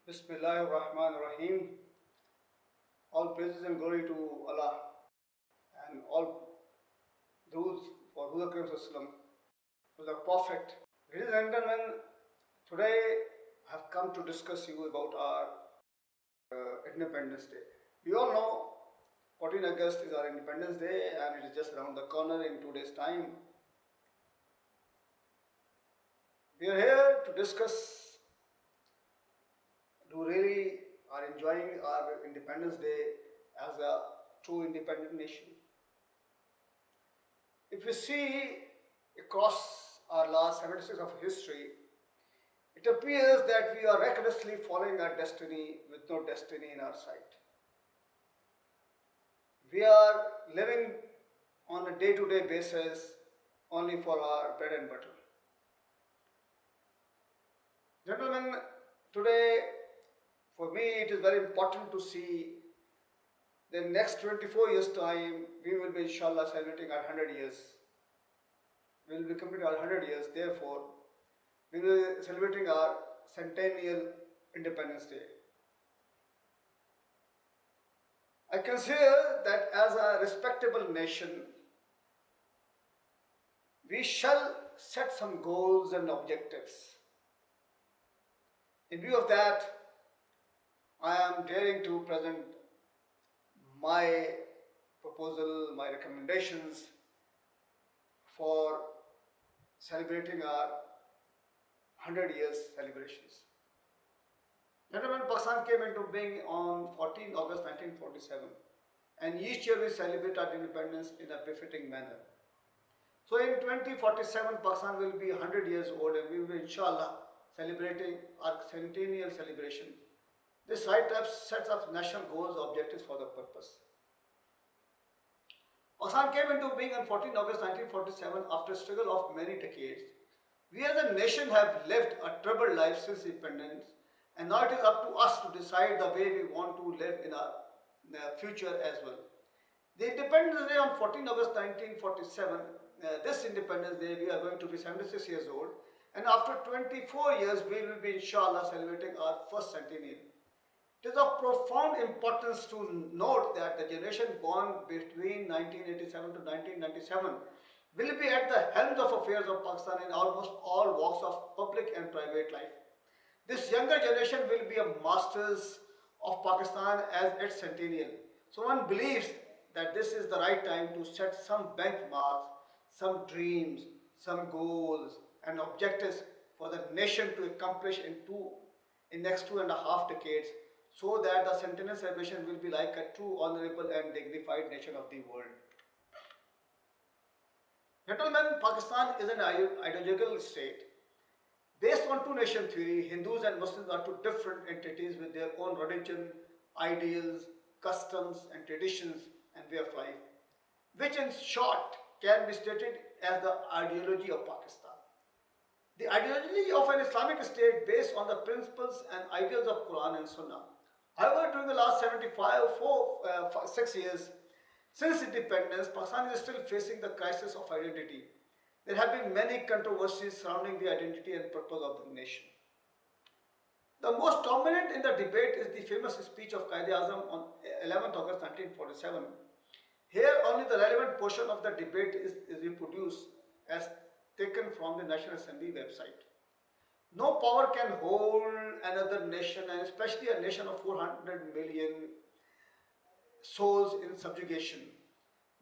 Bismillahirrahmanirrahim. All praises and glory to Allah and all those for Huda Karim Sallam, who is a prophet. Ladies and gentlemen, today I have come to discuss you about our Independence Day. We all know 14 August is our Independence Day and it is just around the corner in 2 days' time. We are here to discuss who really are enjoying our Independence Day as a true independent nation. If we see across our last 76 of history, it appears that we are recklessly following our destiny with no destiny in our sight. We are living on a day-to-day basis only for our bread and butter. Gentlemen, today for me it is very important to see the next 24 years time we will be inshallah celebrating our 100 years. We will be completing our 100 years, therefore we will be celebrating our Centennial Independence Day. I consider that as a respectable nation, we shall set some goals and objectives. In view of that, I am daring to present my proposal, my recommendations for celebrating our 100 years celebrations. Gentlemen, Pakistan came into being on 14 August 1947 and each year we celebrate our independence in a befitting manner. So in 2047, Pakistan will be 100 years old and we will be inshallah celebrating our centennial celebration. This write-up sets up national goals, objectives for the purpose. Pakistan came into being on 14 August 1947 after a struggle of many decades. We as a nation have lived a troubled life since independence, and now it is up to us to decide the way we want to live in our future as well. The Independence Day on 14 August 1947, this Independence Day we are going to be 76 years old, and after 24 years we will be inshallah celebrating our first centennial. It is of profound importance to note that the generation born between 1987 to 1997 will be at the helm of affairs of Pakistan in almost all walks of public and private life. This younger generation will be a masters of Pakistan as its centennial. So one believes that this is the right time to set some benchmarks, some dreams, some goals and objectives for the nation to accomplish in next 2.5 decades, so that the centennial celebration will be like a true, honorable and dignified nation of the world. Gentlemen, Pakistan is an ideological state. Based on two-nation theory, Hindus and Muslims are two different entities with their own religion, ideals, customs and traditions and way of life, which in short can be stated as the ideology of Pakistan. The ideology of an Islamic state based on the principles and ideals of Quran and Sunnah. However, during the last 6 years since independence, Pakistan is still facing the crisis of identity. There have been many controversies surrounding the identity and purpose of the nation. The most dominant in the debate is the famous speech of Quaid-e-Azam on 11th August 1947. Here only the relevant portion of the debate is reproduced as taken from the National Assembly website. No power can hold another nation, and especially a nation of 400 million souls in subjugation.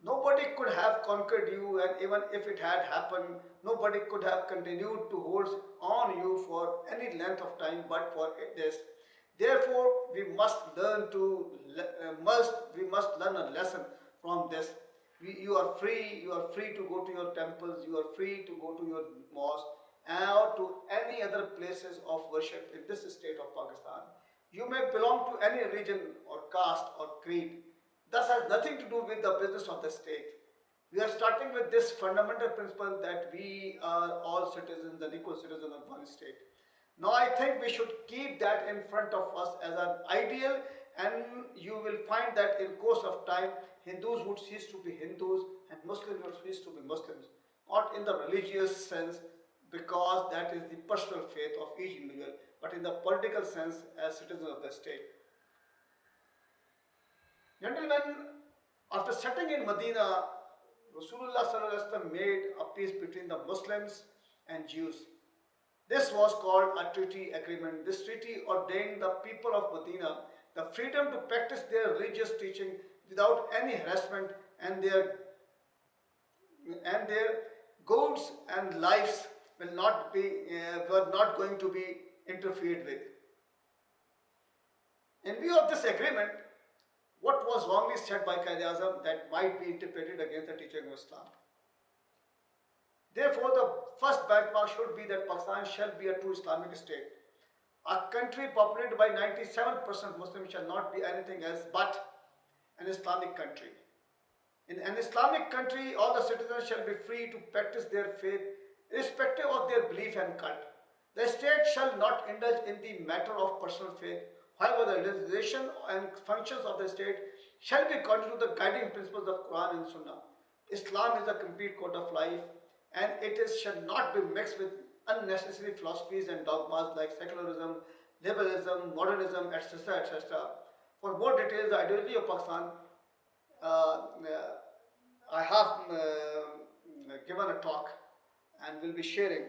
Nobody could have conquered you, and even if it had happened, nobody could have continued to hold on you for any length of time but for this. Therefore, we must learn a lesson from this. You are free to go to your temples, you are free to go to your mosque or to any other places of worship in this state of Pakistan. You may belong to any religion or caste or creed. This has nothing to do with the business of the state. We are starting with this fundamental principle that we are all citizens and equal citizens of one state. Now I think we should keep that in front of us as an ideal, and you will find that in course of time Hindus would cease to be Hindus and Muslims would cease to be Muslims. Not in the religious sense, because that is the personal faith of each individual, but in the political sense as citizens of the state. Gentlemen, after settling in Medina, Rasulullah sallallahu alaihi wasallam made a peace between the Muslims and Jews. This was called a treaty agreement. This treaty ordained the people of Medina the freedom to practice their religious teaching without any harassment, and their goods and lives were not going to be interfered with. In view of this agreement, what was wrongly said by Quaid-e-Azam that might be interpreted against the teaching of Islam? Therefore, the first benchmark should be that Pakistan shall be a true Islamic state. A country populated by 97% Muslims shall not be anything else but an Islamic country. In an Islamic country, all the citizens shall be free to practice their faith irrespective of their belief and cult. The state shall not indulge in the matter of personal faith. However, the legislation and functions of the state shall be according to the guiding principles of Quran and Sunnah. Islam is a complete code of life, and shall not be mixed with unnecessary philosophies and dogmas like secularism, liberalism, modernism, etc., etc. For more details, the ideology of Pakistan, I have given a talk and will be sharing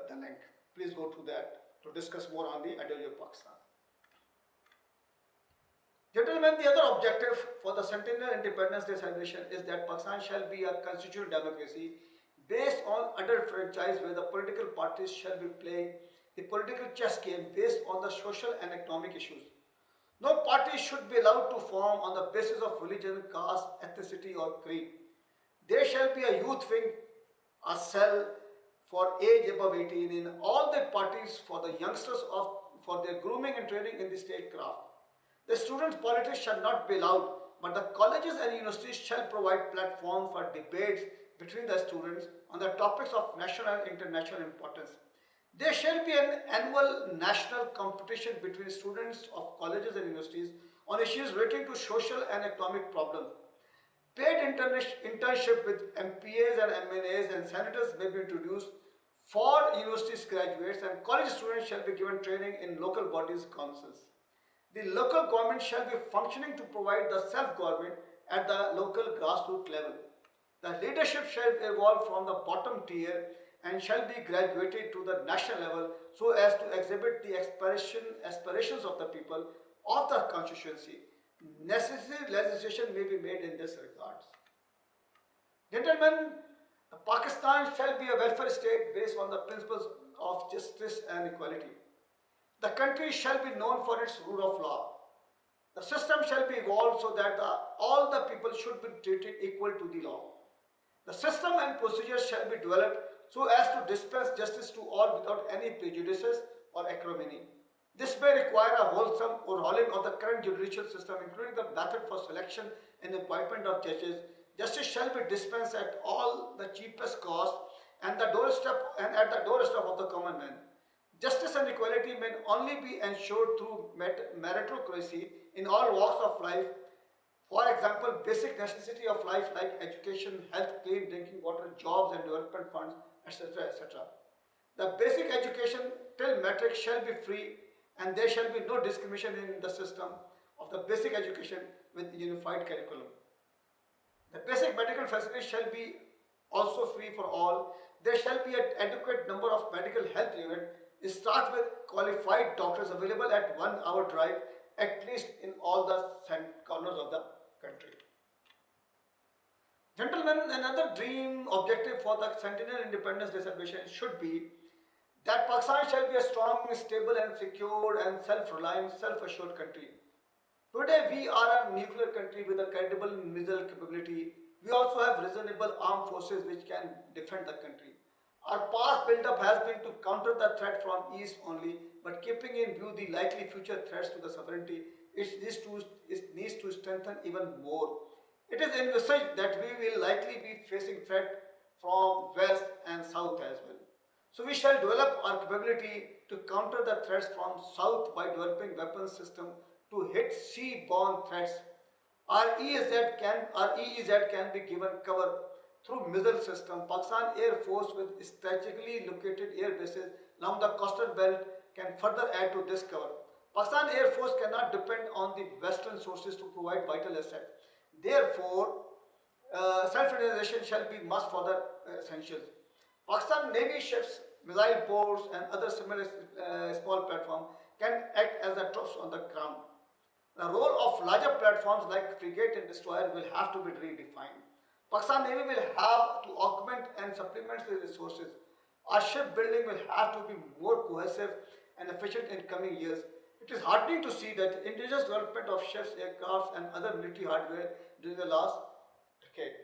the link. Please go to that to discuss more on the ideology of Pakistan. Gentlemen, the other objective for the Centennial Independence Day celebration is that Pakistan shall be a constitutional democracy based on adult franchise, where the political parties shall be playing the political chess game based on the social and economic issues. No party should be allowed to form on the basis of religion, caste, ethnicity or creed. There shall be a youth wing, a cell for age above 18 in all the parties for the youngsters for their grooming and training in the state craft. The students' politics shall not be allowed, but the colleges and universities shall provide platforms for debates between the students on the topics of national and international importance. There shall be an annual national competition between students of colleges and universities on issues relating to social and economic problems. Paid internship with MPAs and MNAs and senators may be introduced for university graduates, and college students shall be given training in local bodies councils. The local government shall be functioning to provide the self-government at the local grassroots level. The leadership shall evolve from the bottom tier and shall be graduated to the national level so as to exhibit the aspirations of the people of the constituency. Necessary legislation may be made in this regard. Gentlemen, Pakistan shall be a welfare state based on the principles of justice and equality. The country shall be known for its rule of law. The system shall be evolved so that all the people should be treated equal to the law. The system and procedures shall be developed so as to dispense justice to all without any prejudices or acrimony. This may require a wholesome overhauling of the current judicial system, including the method for selection and appointment of judges. Justice shall be dispensed at all the cheapest cost and at the doorstep of the common man. Justice and equality may only be ensured through meritocracy in all walks of life. For example, basic necessity of life like education, health, clean drinking water, jobs and development funds, etc., etc. The basic education till matric shall be free, and there shall be no discrimination in the system of the basic education with unified curriculum. The basic medical facilities shall be also free for all. There shall be an adequate number of medical health units. Start with qualified doctors available at 1 hour drive at least in all the corners of the country. Gentlemen, another dream objective for the Centennial Independence Day celebration should be that Pakistan shall be a strong, stable and secure and self-reliant, self-assured country. Today we are a nuclear country with a credible missile capability. We also have reasonable armed forces which can defend the country. Our past build-up has been to counter the threat from east only, but keeping in view the likely future threats to the sovereignty, it needs to strengthen even more. It is envisaged that we will likely be facing threat from west and south as well. So we shall develop our capability to counter the threats from south by developing weapons system to hit sea-borne threats. Our EEZ can be given cover through missile system. Pakistan Air Force with strategically located air bases along the coastal belt can further add to this cover. Pakistan Air Force cannot depend on the Western sources to provide vital assets. Therefore, self-realization shall be must for the essentials. Pakistan Navy ships, missile boats, and other similar small platforms can act as the troops on the ground. The role of larger platforms like frigate and destroyer will have to be redefined. Pakistan Navy will have to augment and supplement the resources. Our shipbuilding will have to be more cohesive and efficient in coming years. It is heartening to see that indigenous development of ships, aircrafts, and other military hardware during the last decade.